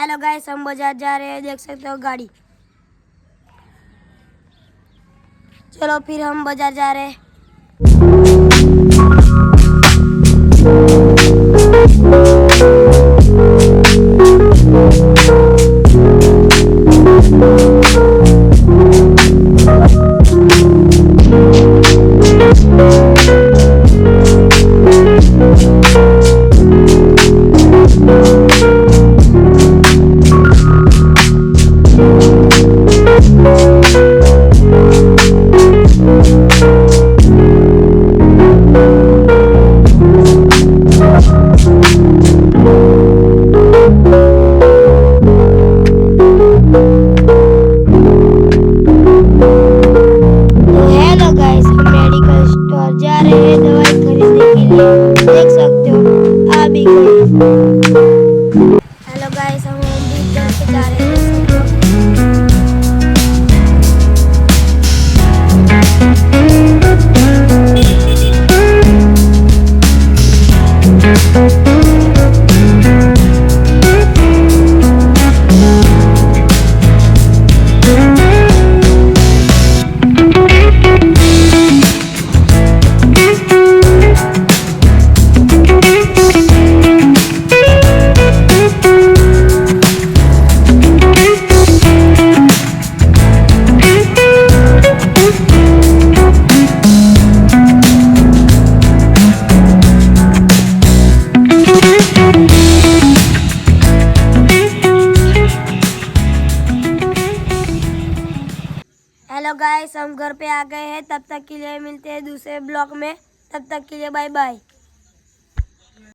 Hello guys, हम बाजार जा रहे हैं, देख सकते हो गाड़ी। चलो फिर हम बाजार जा रहे हैं। जा रहे हैं दवाई खरीदने के लिए, देख सकते हो आ भी गए। हेलो गाइस, हम भी घर पे जा रहे हैं, देख सकते हो। हेलो गाइस, हम घर पे आ गए हैं। तब तक के लिए मिलते हैं दूसरे ब्लॉग में। तब तक के लिए बाय बाय।